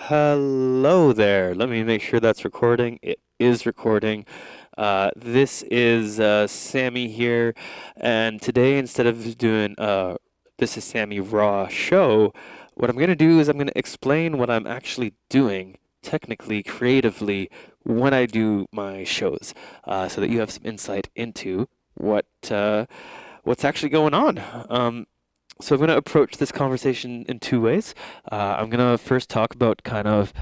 Hello there. Let me make sure that's recording. It is recording. This is Sammy here, and today instead of doing This is Sammy Raw show, what I'm going to do is I'm going to explain what I'm actually doing technically, creatively, when I do my shows, so that you have some insight into what's actually going on. So I'm going to approach this conversation in two ways. I'm going to first talk about kind of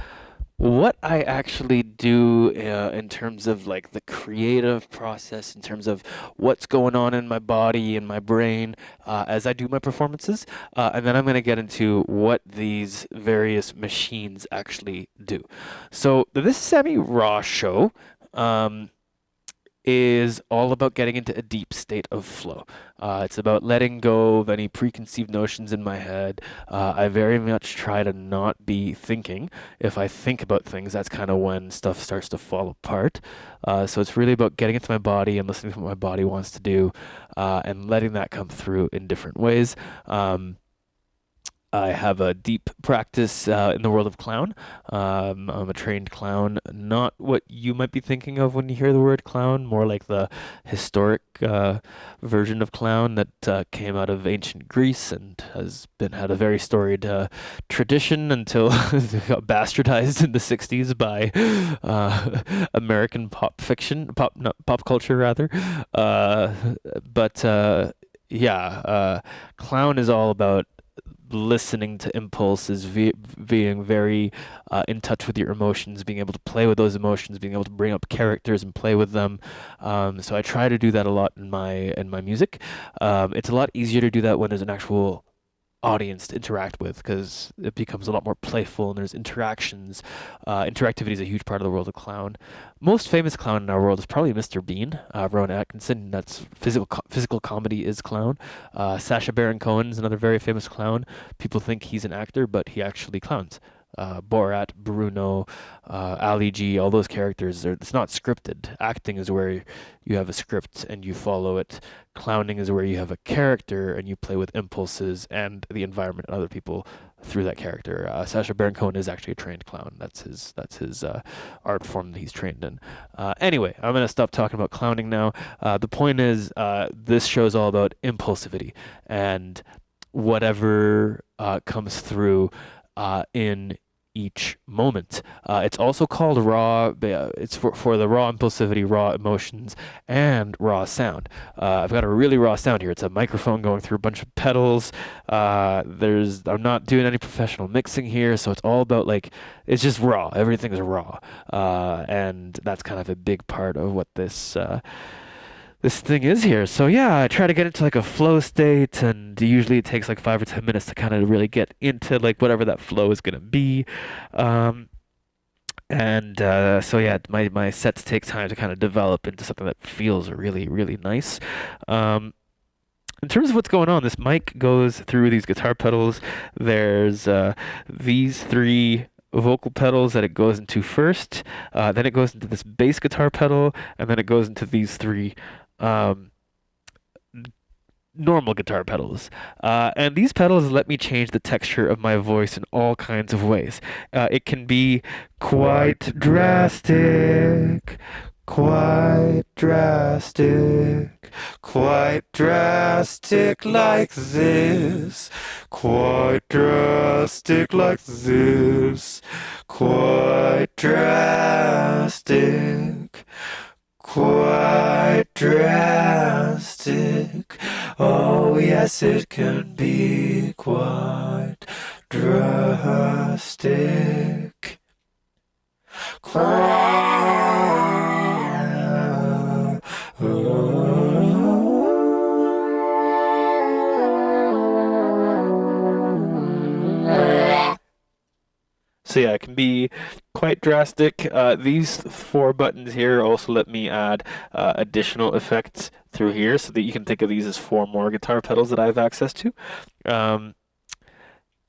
what I actually do in terms of like the creative process, in terms of what's going on in my body and my brain as I do my performances. And then I'm going to get into what these various machines actually do. So the This is Sammy Raw show. Is all about getting into a deep state of flow. It's about letting go of any preconceived notions in my head. I very much try to not be thinking. If I think about things, that's kind of when stuff starts to fall apart. So it's really about getting into my body and listening to what my body wants to do, and letting that come through in different ways. I have a deep practice in the world of clown. I'm a trained clown, not what you might be thinking of when you hear the word clown, more like the historic version of clown that came out of ancient Greece and has been had a very storied tradition until it got bastardized in the 60s by American pop fiction, pop culture rather. But yeah, clown is all about listening to impulses, being very in touch with your emotions, being able to play with those emotions, being able to bring up characters and play with them. So I try to do that a lot in my music. It's a lot easier to do that when there's an actual audience to interact with because it becomes a lot more playful and there's interactions. Interactivity is a huge part of the world of clown. Most famous clown in our world is probably Mr. Bean, Rowan Atkinson. That's physical comedy is clown. Sacha Baron Cohen is another very famous clown. People think he's an actor, but he actually clowns. Borat, Bruno, Ali G, all those characters, it's not scripted. Acting is where you have a script and you follow it. Clowning is where you have a character and you play with impulses and the environment and other people through that character. Sacha Baron Cohen is actually a trained clown. That's his art form that he's trained in. Anyway, I'm gonna stop talking about clowning now. The point is, this show is all about impulsivity and whatever comes through in each moment. It's also called raw. It's for the raw impulsivity, raw emotions, and raw sound. I've got a really raw sound here. It's a microphone going through a bunch of pedals. I'm not doing any professional mixing here, so it's all about like it's just raw. Everything's raw, and that's kind of a big part of what this thing is here. So yeah, I try to get into like a flow state, and usually it takes like 5 or 10 minutes to kind of really get into like whatever that flow is gonna be. Um, and so yeah, my sets take time to kind of develop into something that feels really really nice. Um, in terms of what's going on, this mic goes through these guitar pedals. There's these three vocal pedals that it goes into first. Then it goes into this bass guitar pedal, and then it goes into these three um, normal guitar pedals. And these pedals let me change the texture of my voice in all kinds of ways. It can be quite drastic, quite drastic, quite drastic like this, quite drastic like this, quite drastic. Quite drastic. Oh, yes, it can be quite drastic. Quite. So yeah, it can be quite drastic. These four buttons here also let me add additional effects through here, so that you can think of these as four more guitar pedals that I have access to. Um,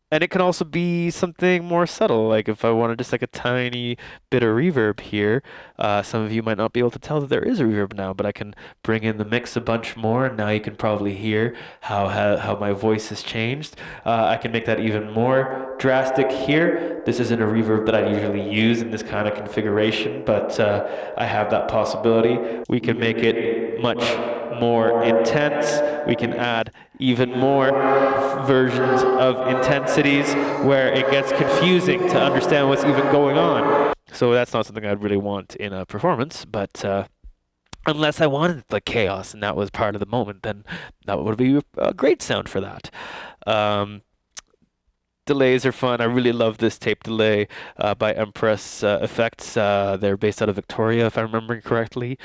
And it can also be something more subtle, like if I wanted just like a tiny bit of reverb here. Some of you might not be able to tell that there is a reverb now, but I can bring in the mix a bunch more, and now you can probably hear how my voice has changed. I can make that even more drastic here. This isn't a reverb that I usually use in this kind of configuration, but I have that possibility. We can make it much more intense. We can add even more versions of intensities where it gets confusing to understand what's even going on. So that's not something I'd really want in a performance, but unless I wanted the chaos and that was part of the moment, then that would be a great sound for that. Um, Delays are fun. I really love this tape delay by Empress Effects. They're based out of Victoria, if I'm remembering correctly.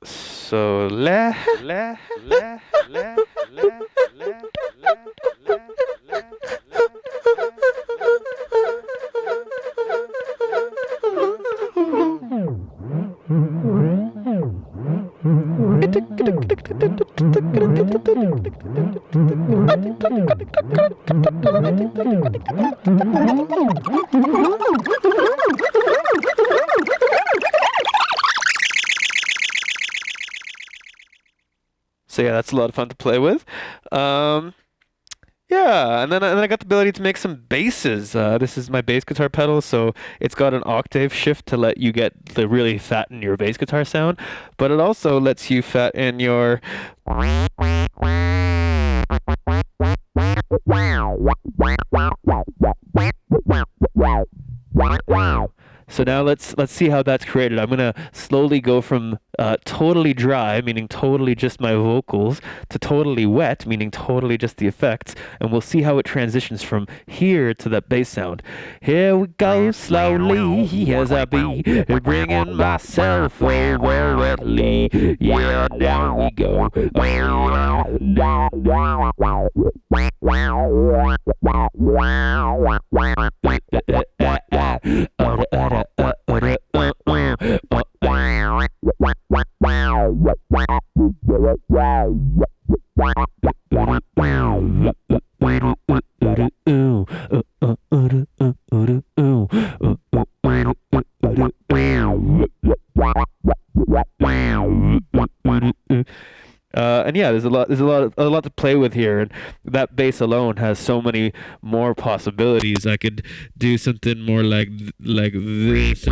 So la la la la la la So yeah, that's a lot of fun to play with. Yeah, and then I got the ability to make some basses. This is my bass guitar pedal, so it's got an octave shift to let you get the really fatten your bass guitar sound, but it also lets you fatten your So now let's see how that's created. I'm gonna slowly go from totally dry, meaning totally just my vocals, to totally wet, meaning totally just the effects, and we'll see how it transitions from here to that bass sound. Here we go slowly as I be bringing myself over wetly. Yeah, down we go. And yeah, there's a lot to play with here, and that bass alone has so many more possibilities. I could do something more like this.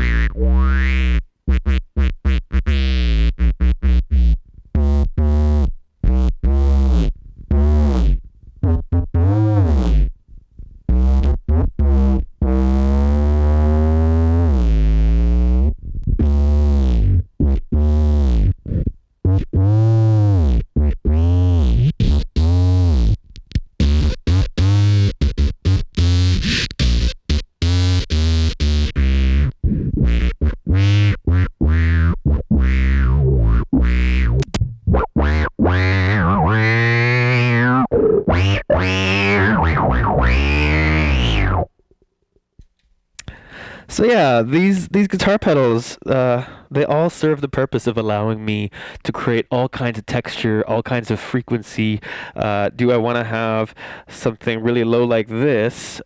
So yeah, these guitar pedals, they all serve the purpose of allowing me to create all kinds of texture, all kinds of frequency. Do I want to have something really low like this,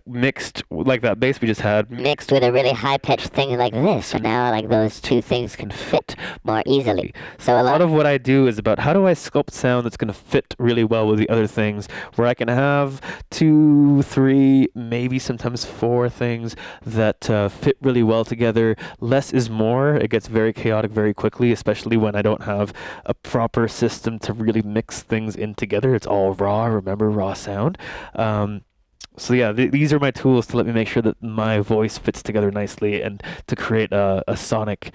mixed like that bass we just had, Mixed with a really high-pitched thing like this, so now like those two things can fit more easily. So a lot of what I do is about how do I sculpt sound that's going to fit really well with the other things, where I can have 2, 3, maybe sometimes 4 things that fit really well together. Less is more. It gets very chaotic very quickly, especially when I don't have a proper system to really mix things in together. It's all raw, remember, raw sound. So yeah, these are my tools to let me make sure that my voice fits together nicely and to create a sonic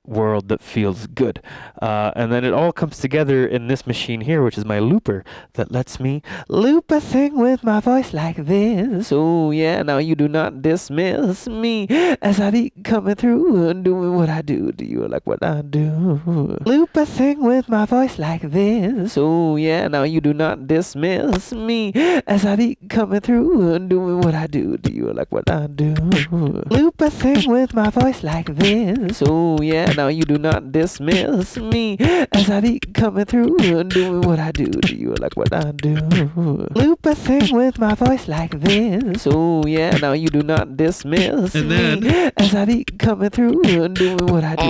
world that feels good. And then it all comes together in this machine here, which is my looper, that lets me loop a thing with my voice like this. Oh yeah, now you do not dismiss me as I be coming through and doing what I do. Do you like what I do? Loop a thing with my voice like this. Oh yeah, now you do not dismiss me as I be coming through and doing what I do. Do you like what I do? Loop a thing with my voice like this. Oh yeah, now you do not dismiss me as I be coming through and doing what I do. Do you like what I do? Loop a thing with my voice like this. Oh yeah, now you do not dismiss me as I be coming through and doing what I do.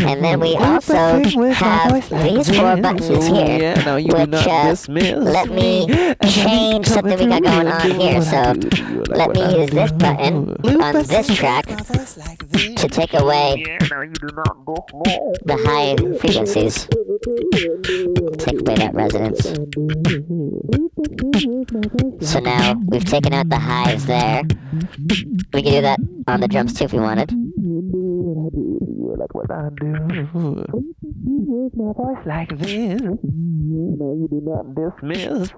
And then we also have these four buttons here, which let me change something we got going on here. So let me use this button on this track to take away the high frequencies. Take away that resonance. So now we've taken out the highs there. We can do that on the drums too if we wanted. Like what I do. My voice like this. No, you do not dismiss.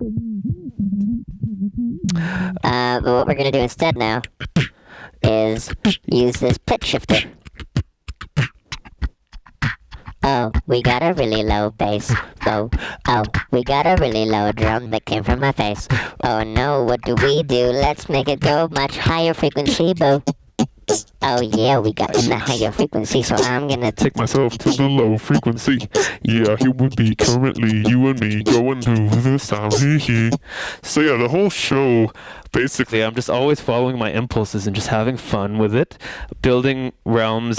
But what we're gonna do instead now is use this pitch shifter. Oh, we got a really low bass. Oh, we got a really low drum that came from my face. Oh no, what do? Let's make it go much higher frequency, boo. Oh yeah, we got in the higher frequency, so I'm gonna take myself to the low frequency. Yeah, it would be currently you and me going to the sound. So yeah, the whole show, basically, I'm just always following my impulses and just having fun with it, building compositions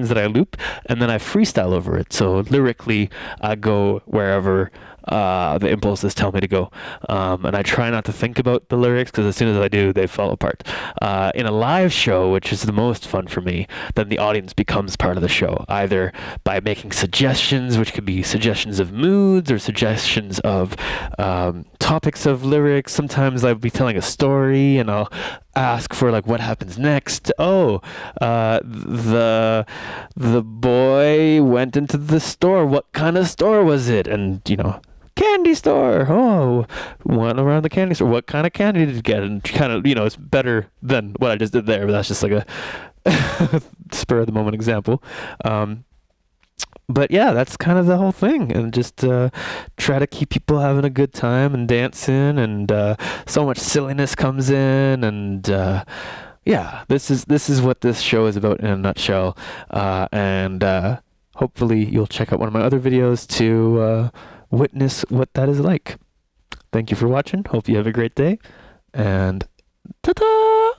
that I loop, and then I freestyle over it. So lyrically, I go wherever the impulses tell me to go, and I try not to think about the lyrics because as soon as I do, they fall apart. In a live show, which is the most fun for me, then the audience becomes part of the show, either by making suggestions, which could be suggestions of moods or suggestions of topics of lyrics. Sometimes I'll be telling a story and I'll ask for like what happens next. The boy went into the store. What kind of store was it? And candy store. Oh, went around the candy store. What kind of candy did you get? And kind of, it's better than what I just did there, but that's just like a spur of the moment example. But yeah, that's kind of the whole thing, and just try to keep people having a good time and dancing, and so much silliness comes in, and yeah, this is what this show is about in a nutshell. And hopefully you'll check out one of my other videos to witness what that is like. Thank you for watching. Hope you have a great day, and ta-ta!